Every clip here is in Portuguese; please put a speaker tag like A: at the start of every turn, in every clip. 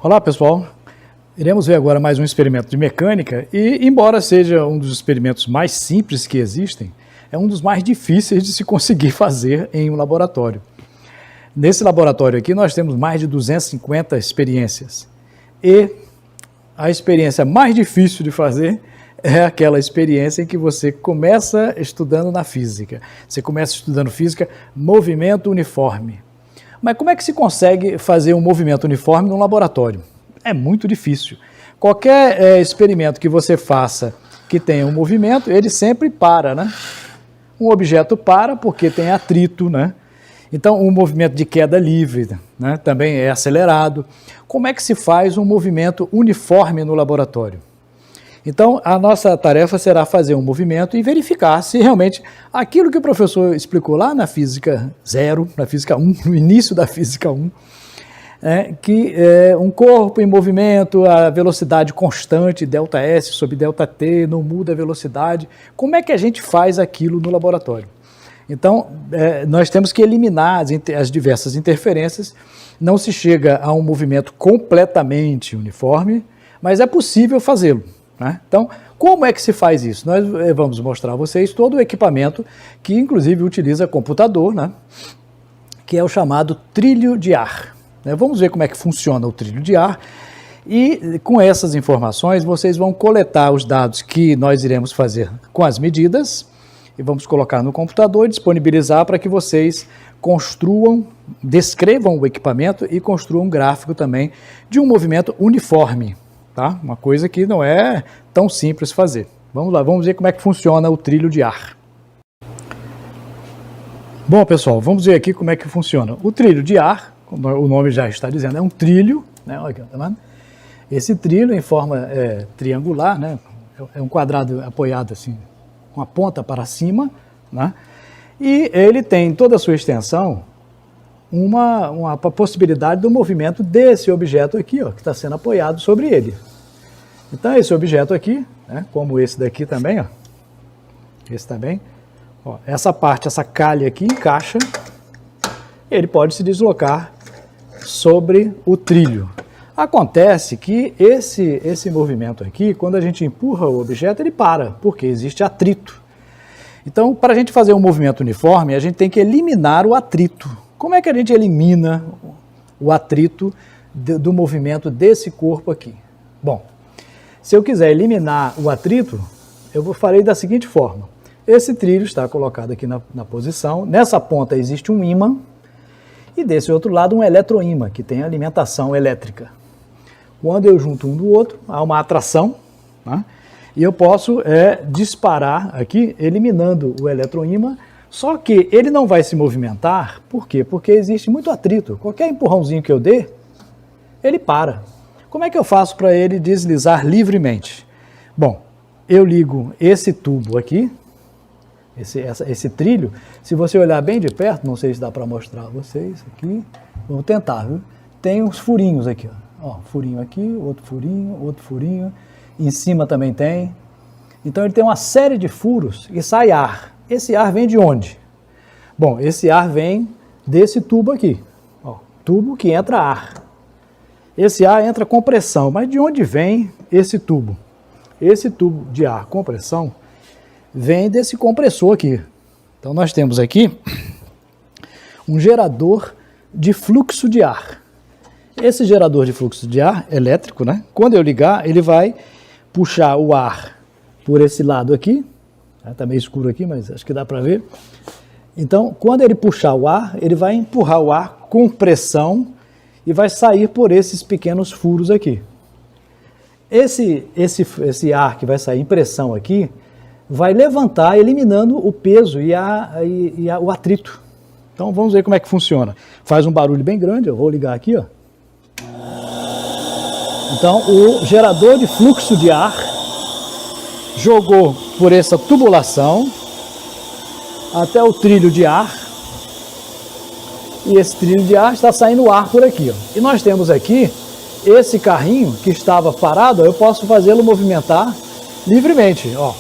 A: Olá pessoal, iremos ver agora mais um experimento de mecânica e, embora seja um dos experimentos mais simples que existem, é um dos mais difíceis de se conseguir fazer em um laboratório. Nesse laboratório aqui nós temos mais de 250 experiências e a experiência mais difícil de fazer é aquela experiência em que você começa estudando na física. Você começa estudando física, movimento uniforme. Mas como é que se consegue fazer um movimento uniforme num laboratório? É muito difícil. Qualquer experimento que você faça que tenha um movimento, ele sempre para, né? Um objeto para porque tem atrito, né? Então, um movimento de queda livre, né, também é acelerado. Como é que se faz um movimento uniforme no laboratório? Então, a nossa tarefa será fazer um movimento e verificar se realmente aquilo que o professor explicou lá na física 0, na física 1, no início da física 1, que um corpo em movimento, a velocidade constante, ΔS sobre ΔT, não muda a velocidade. Como é que a gente faz aquilo no laboratório? Então, nós temos que eliminar as diversas interferências. Não se chega a um movimento completamente uniforme, mas é possível fazê-lo. Então, como é que se faz isso? Nós vamos mostrar a vocês todo o equipamento que, inclusive, utiliza computador, né? Que é o chamado trilho de ar. Vamos ver como é que funciona o trilho de ar e, com essas informações, vocês vão coletar os dados que nós iremos fazer com as medidas e vamos colocar no computador e disponibilizar para que vocês construam, descrevam o equipamento e construam um gráfico também de um movimento uniforme. Tá? Uma coisa que não é tão simples fazer. Vamos lá, vamos ver como é que funciona o trilho de ar. Bom, pessoal, vamos ver aqui como é que funciona. O trilho de ar, como o nome já está dizendo, é um trilho, né? Olha aqui, tá vendo? Esse trilho em forma triangular, né? É um quadrado apoiado assim, com a ponta para cima, né? E ele tem toda a sua extensão uma possibilidade do movimento desse objeto aqui, ó, que está sendo apoiado sobre ele. Então, esse objeto aqui, né, como esse daqui também, ó, esse também, ó, essa parte, essa calha aqui encaixa, ele pode se deslocar sobre o trilho. Acontece que esse movimento aqui, quando a gente empurra o objeto, ele para, porque existe atrito. Então, para a gente fazer um movimento uniforme, a gente tem que eliminar o atrito. Como é que a gente elimina o atrito do movimento desse corpo aqui? Bom, se eu quiser eliminar o atrito, eu farei da seguinte forma. Esse trilho está colocado aqui na posição, nessa ponta existe um ímã e desse outro lado um eletroímã, que tem alimentação elétrica. Quando eu junto um do outro, há uma atração, né? E eu posso disparar aqui, eliminando o eletroímã. Só que ele não vai se movimentar, por quê? Porque existe muito atrito. Qualquer empurrãozinho que eu dê, ele para. Como é que eu faço para ele deslizar livremente? Bom, eu ligo esse tubo aqui, esse trilho. Se você olhar bem de perto, não sei se dá para mostrar a vocês aqui, vamos tentar, viu? Tem uns furinhos aqui, ó, furinho aqui, outro furinho, em cima também tem. Então ele tem uma série de furos e sai ar. Esse ar vem de onde? Bom, esse ar vem desse tubo aqui, ó, tubo que entra ar. Esse ar entra com pressão, mas de onde vem esse tubo? Esse tubo de ar com pressão vem desse compressor aqui. Então nós temos aqui um gerador de fluxo de ar. Esse gerador de fluxo de ar elétrico, né? Quando eu ligar, ele vai puxar o ar por esse lado aqui. Está meio escuro aqui, mas acho que dá para ver. Então, quando ele puxar o ar, ele vai empurrar o ar com pressão e vai sair por esses pequenos furos aqui. Esse ar que vai sair em pressão aqui, vai levantar, eliminando o peso e o atrito. Então, vamos ver como é que funciona. Faz um barulho bem grande, eu vou ligar aqui, ó. Então, o gerador de fluxo de ar jogou por essa tubulação até o trilho de ar e esse trilho de ar está saindo ar por aqui, ó. E nós temos aqui esse carrinho que estava parado, eu posso fazê-lo movimentar livremente, ó.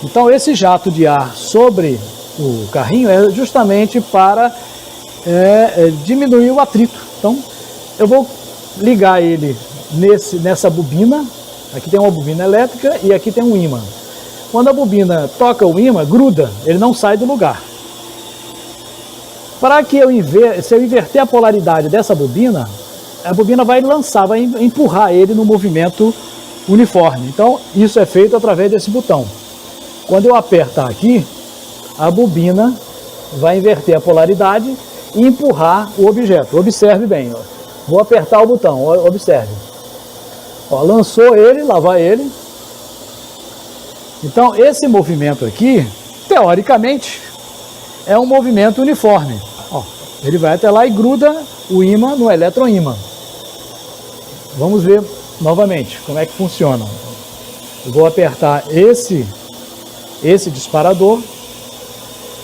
A: Então esse jato de ar sobre o carrinho é justamente para diminuir o atrito. Então eu vou ligar ele nessa bobina. Aqui tem uma bobina elétrica e aqui tem um ímã. Quando a bobina toca o ímã, gruda, ele não sai do lugar. Para que se eu inverter a polaridade dessa bobina, a bobina vai lançar, vai empurrar ele no movimento uniforme. Então, isso é feito através desse botão. Quando eu apertar aqui, a bobina vai inverter a polaridade e empurrar o objeto. Observe bem, ó. Vou apertar o botão, observe. Ó, lançou ele, lá vai ele. Então, esse movimento aqui, teoricamente, é um movimento uniforme. Ó, ele vai até lá e gruda o ímã no eletroímã. Vamos ver novamente como é que funciona. Eu vou apertar esse disparador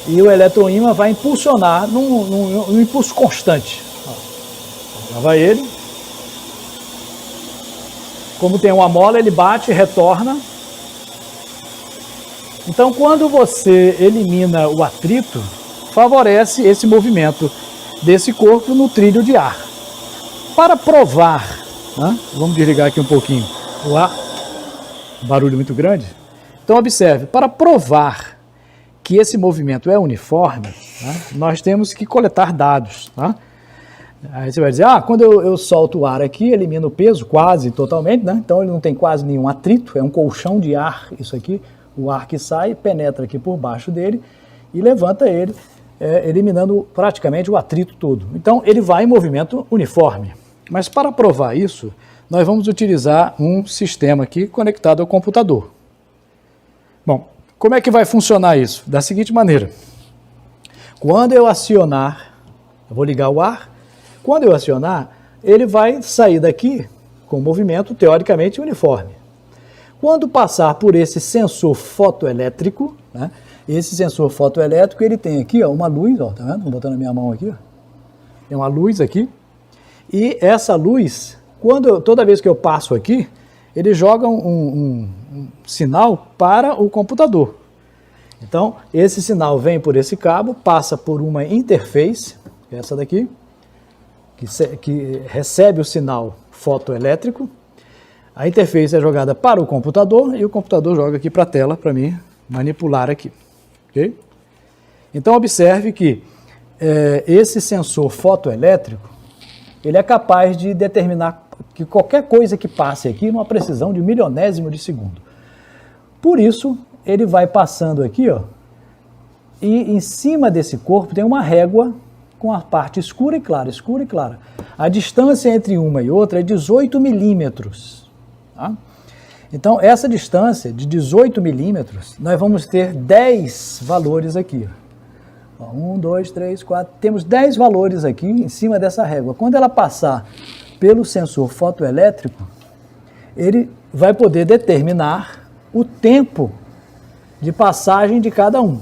A: e o eletroímã vai impulsionar num impulso constante. Ó, lá vai ele. Como tem uma mola, ele bate, retorna. Então, quando você elimina o atrito, favorece esse movimento desse corpo no trilho de ar. Para provar, né? Vamos desligar aqui um pouquinho o ar, barulho muito grande. Então, observe, para provar que esse movimento é uniforme, né, nós temos que coletar dados. Tá? Aí você vai dizer, quando eu solto o ar aqui, elimino o peso quase totalmente, né? Então ele não tem quase nenhum atrito, é um colchão de ar, isso aqui. O ar que sai penetra aqui por baixo dele e levanta ele, eliminando praticamente o atrito todo. Então ele vai em movimento uniforme. Mas para provar isso, nós vamos utilizar um sistema aqui conectado ao computador. Bom, como é que vai funcionar isso? Da seguinte maneira. Quando eu acionar, eu vou ligar o ar, quando eu acionar, ele vai sair daqui com movimento teoricamente uniforme. Quando passar por esse sensor fotoelétrico, né, esse sensor fotoelétrico, ele tem aqui, ó, uma luz, ó, tá vendo? Vou botando a minha mão aqui, ó. Tem uma luz aqui. E essa luz, toda vez que eu passo aqui, ele joga um sinal para o computador. Então, esse sinal vem por esse cabo, passa por uma interface, essa daqui, que recebe o sinal fotoelétrico. A interface é jogada para o computador e o computador joga aqui para a tela para mim manipular aqui. Okay? Então, observe que esse sensor fotoelétrico, ele é capaz de determinar que qualquer coisa que passe aqui numa precisão de milionésimo de segundo. Por isso, ele vai passando aqui, ó, e em cima desse corpo tem uma régua com a parte escura e clara, escura e clara. A distância entre uma e outra é 18 milímetros. Tá? Então, essa distância de 18 milímetros, nós vamos ter 10 valores aqui. 1, 2, 3, 4, temos 10 valores aqui em cima dessa régua. Quando ela passar pelo sensor fotoelétrico, ele vai poder determinar o tempo de passagem de cada um.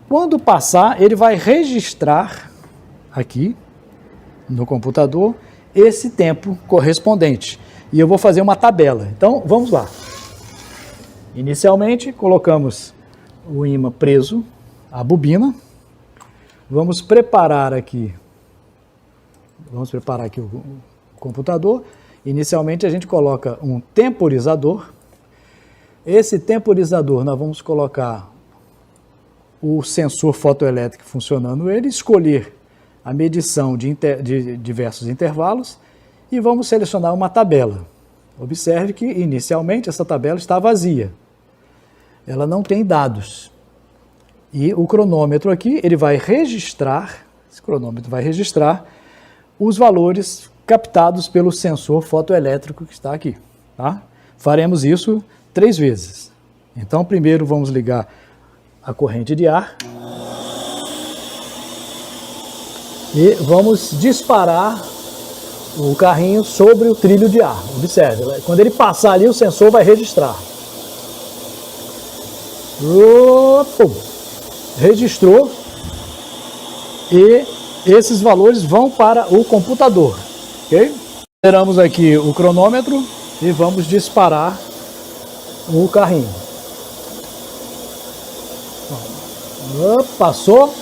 A: Quando passar, ele vai registrar aqui no computador esse tempo correspondente. E eu vou fazer uma tabela. Então, vamos lá. Inicialmente, colocamos o ímã preso à bobina. Vamos preparar aqui o computador. Inicialmente, a gente coloca um temporizador. Esse temporizador, nós vamos colocar o sensor fotoelétrico funcionando ele, escolher a medição de diversos intervalos e vamos selecionar uma tabela. Observe que, inicialmente, essa tabela está vazia. Ela não tem dados. E o cronômetro aqui, ele vai registrar, esse cronômetro vai registrar os valores captados pelo sensor fotoelétrico que está aqui. Tá? Faremos isso 3 vezes. Então, primeiro vamos ligar a corrente de ar e vamos disparar o carrinho sobre o trilho de ar. Observe, quando ele passar ali, o sensor vai registrar. Registrou e esses valores vão para o computador. Ok? Esperamos aqui o cronômetro e vamos disparar o carrinho. Passou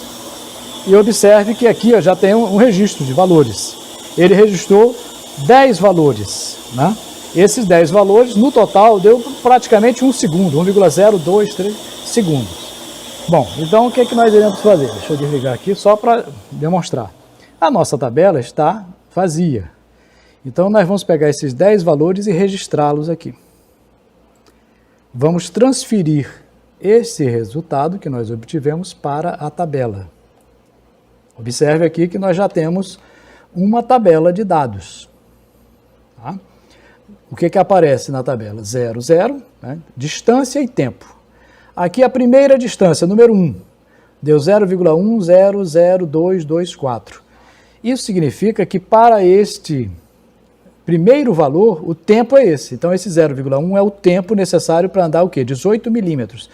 A: e observe que aqui já tem um registro de valores. ele registrou 10 valores, né? Esses 10 valores, no total, deu praticamente 1 segundo, 1,023 segundos. Bom, então o que é que nós iremos fazer? Deixa eu desligar aqui só para demonstrar. A nossa tabela está vazia. Então nós vamos pegar esses 10 valores e registrá-los aqui. Vamos transferir esse resultado que nós obtivemos para a tabela. Observe aqui que nós já temos uma tabela de dados. Tá? O que aparece na tabela? 0, 0, né? Distância e tempo. Aqui a primeira distância, número 1, deu 0,100224. Isso significa que para este primeiro valor, o tempo é esse. Então esse 0,1 é o tempo necessário para andar o quê? 18 milímetros.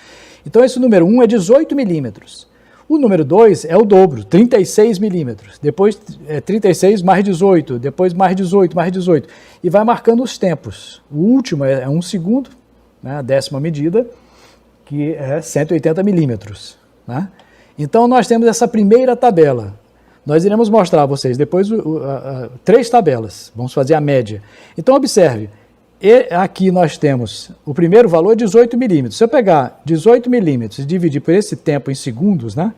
A: Então esse número 1 é 18 milímetros. O número 2 é o dobro, 36 milímetros. Depois é 36 mais 18, depois mais 18, mais 18. E vai marcando os tempos. O último é 1 segundo, né, a 10ª medida, que é 180 milímetros. Né? Então nós temos essa primeira tabela. Nós iremos mostrar a vocês depois 3 tabelas. Vamos fazer a média. Então observe, aqui nós temos o primeiro valor 18 milímetros. Se eu pegar 18 milímetros e dividir por esse tempo em segundos, né?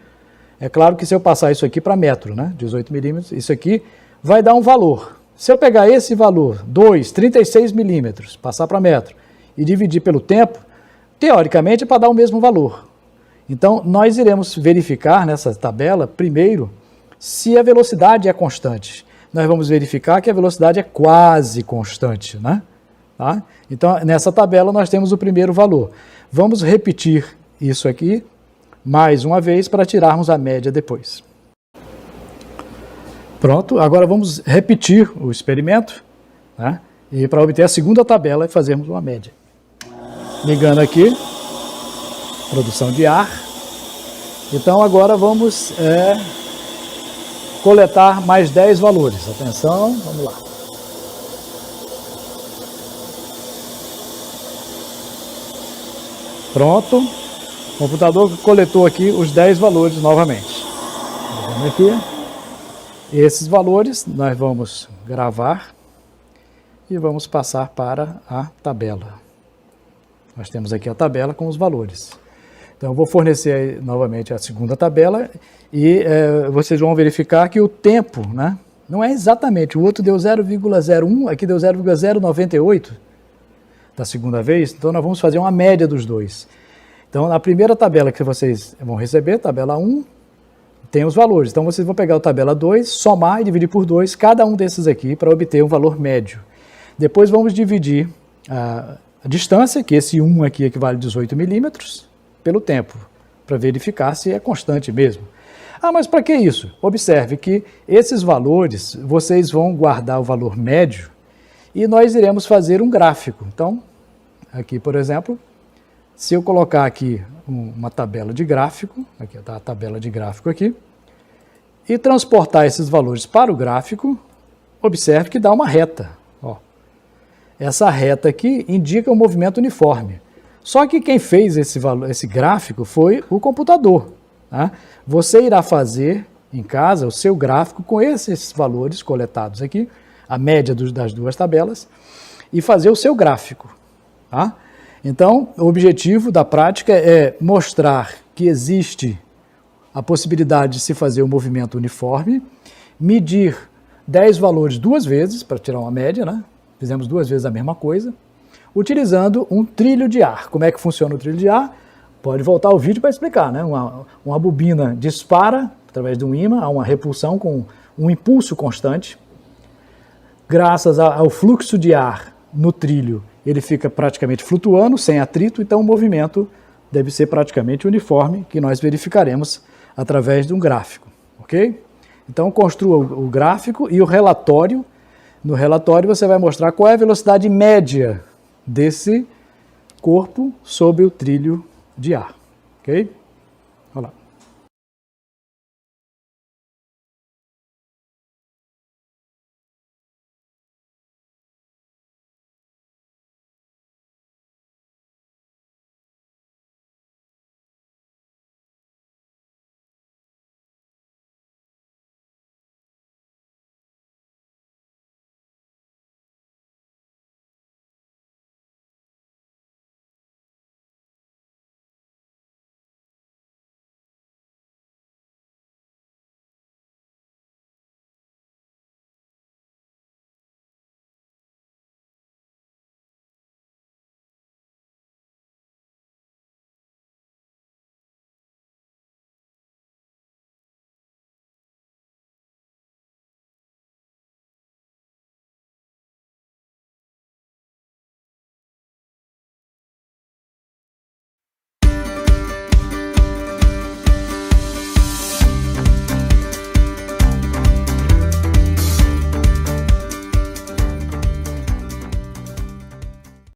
A: É claro que se eu passar isso aqui para metro, né? 18 milímetros, isso aqui vai dar um valor. Se eu pegar esse valor, 36 milímetros, passar para metro e dividir pelo tempo, teoricamente é para dar o mesmo valor. Então nós iremos verificar nessa tabela, primeiro, se a velocidade é constante. Nós vamos verificar que a velocidade é quase constante, né? Tá? Então, nessa tabela nós temos o primeiro valor. Vamos repetir isso aqui mais uma vez para tirarmos a média depois. Pronto, agora vamos repetir o experimento, né? E para obter a segunda tabela e fazermos uma média. Ligando aqui, produção de ar. Então agora vamos coletar mais 10 valores. Atenção, vamos lá. Pronto, o computador coletou aqui os 10 valores novamente. Vamos aqui. Esses valores nós vamos gravar e vamos passar para a tabela. Nós temos aqui a tabela com os valores. Então eu vou fornecer novamente a segunda tabela e vocês vão verificar que o tempo, né, não é exatamente, o outro deu 0,01, aqui deu 0,098. Da segunda vez, então nós vamos fazer uma média dos dois. Então, na primeira tabela que vocês vão receber, tabela 1, tem os valores. Então, vocês vão pegar a tabela 2, somar e dividir por 2, cada um desses aqui, para obter um valor médio. Depois, vamos dividir a distância, que esse 1 aqui equivale a 18 milímetros, pelo tempo, para verificar se é constante mesmo. Ah, mas para que isso? Observe que esses valores, vocês vão guardar o valor médio e nós iremos fazer um gráfico. Então, aqui, por exemplo, se eu colocar aqui uma tabela de gráfico, aqui está a tabela de gráfico aqui, e transportar esses valores para o gráfico, observe que dá uma reta. Ó. Essa reta aqui indica um movimento uniforme. Só que quem fez esse gráfico foi o computador. Tá? Você irá fazer em casa o seu gráfico com esses valores coletados aqui, a média das duas tabelas, e fazer o seu gráfico. Tá? Então, o objetivo da prática é mostrar que existe a possibilidade de se fazer um movimento uniforme, medir 10 valores 2 vezes, para tirar uma média, né? Fizemos 2 vezes a mesma coisa, utilizando um trilho de ar. Como é que funciona o trilho de ar? Pode voltar ao vídeo para explicar, né? Uma bobina dispara, através de um ímã, há uma repulsão com um impulso constante. Graças ao fluxo de ar no trilho, ele fica praticamente flutuando, sem atrito, então o movimento deve ser praticamente uniforme, que nós verificaremos através de um gráfico, ok? Então construa o gráfico e o relatório. No relatório você vai mostrar qual é a velocidade média desse corpo sob o trilho de ar, ok?